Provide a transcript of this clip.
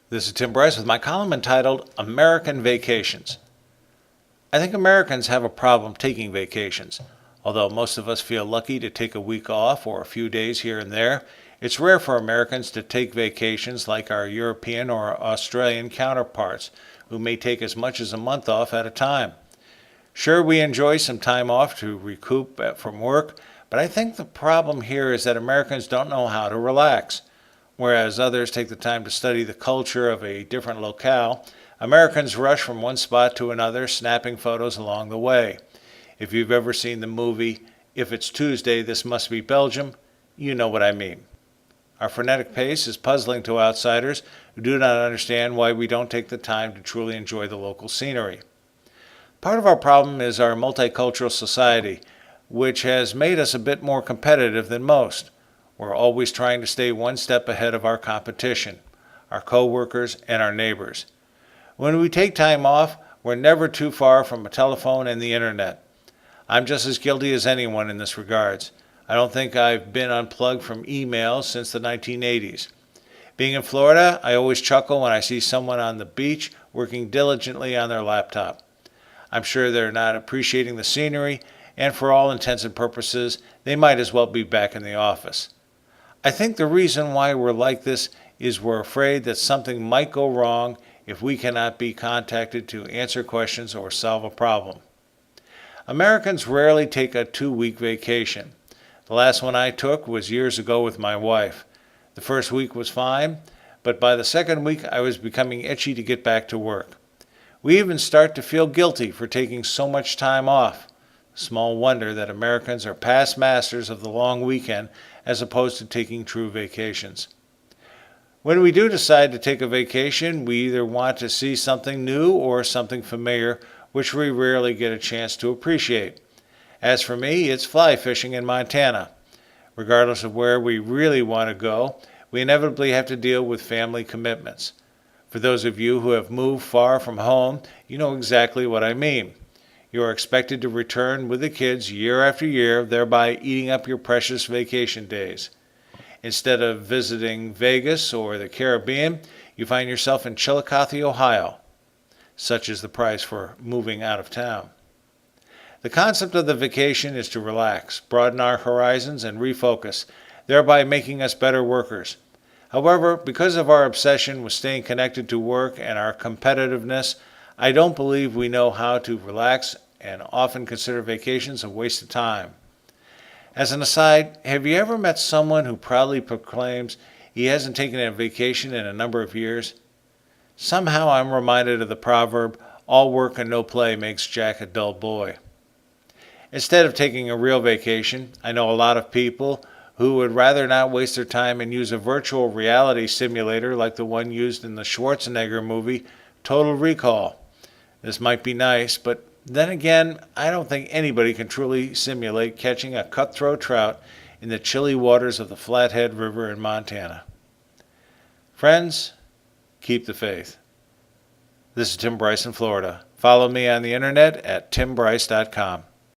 This is Tim Bryce with my column entitled American Vacations. I think Americans have a problem taking vacations. Although most of us feel lucky to take a week off or a few days here and there, it's rare for Americans to take vacations like our European or Australian counterparts, who may take as much as a month off at a time. Sure, we enjoy some time off to recoup from work, but I think the problem here is that Americans don't know how to relax. Whereas others take the time to study the culture of a different locale, Americans rush from one spot to another, snapping photos along the way. If you've ever seen the movie If It's Tuesday, This Must Be Belgium, you know what I mean. Our frenetic pace is puzzling to outsiders who do not understand why we don't take the time to truly enjoy the local scenery. Part of our problem is our multicultural society, which has made us a bit more competitive than most. We're always trying to stay one step ahead of our competition, our coworkers, and our neighbors. When we take time off, we're never too far from a telephone and the internet. I'm just as guilty as anyone in this regards. I don't think I've been unplugged from emails since the 1980s. Being in Florida, I always chuckle when I see someone on the beach working diligently on their laptop. I'm sure they're not appreciating the scenery, and for all intents and purposes, they might as well be back in the office. I think the reason why we're like this is we're afraid that something might go wrong if we cannot be contacted to answer questions or solve a problem. Americans rarely take a 2-week vacation. The last one I took was years ago with my wife. The first week was fine, but by the second week I was becoming itchy to get back to work. We even start to feel guilty for taking so much time off. Small wonder that Americans are past masters of the long weekend as opposed to taking true vacations. When we do decide to take a vacation, we either want to see something new or something familiar, which we rarely get a chance to appreciate. As for me, it's fly fishing in Montana. Regardless of where we really want to go, we inevitably have to deal with family commitments. For those of you who have moved far from home, you know exactly what I mean. You are expected to return with the kids year after year, thereby eating up your precious vacation days. Instead of visiting Vegas or the Caribbean, you find yourself in Chillicothe, Ohio. Such is the price for moving out of town. The concept of the vacation is to relax, broaden our horizons, and refocus, thereby making us better workers. However, because of our obsession with staying connected to work and our competitiveness, I don't believe we know how to relax and often consider vacations a waste of time. As an aside, have you ever met someone who proudly proclaims he hasn't taken a vacation in a number of years? Somehow I'm reminded of the proverb, all work and no play makes Jack a dull boy. Instead of taking a real vacation, I know a lot of people who would rather not waste their time and use a virtual reality simulator like the one used in the Schwarzenegger movie Total Recall. This might be nice, but then again, I don't think anybody can truly simulate catching a cutthroat trout in the chilly waters of the Flathead River in Montana. Friends, keep the faith. This is Tim Bryce in Florida. Follow me on the internet at timbryce.com.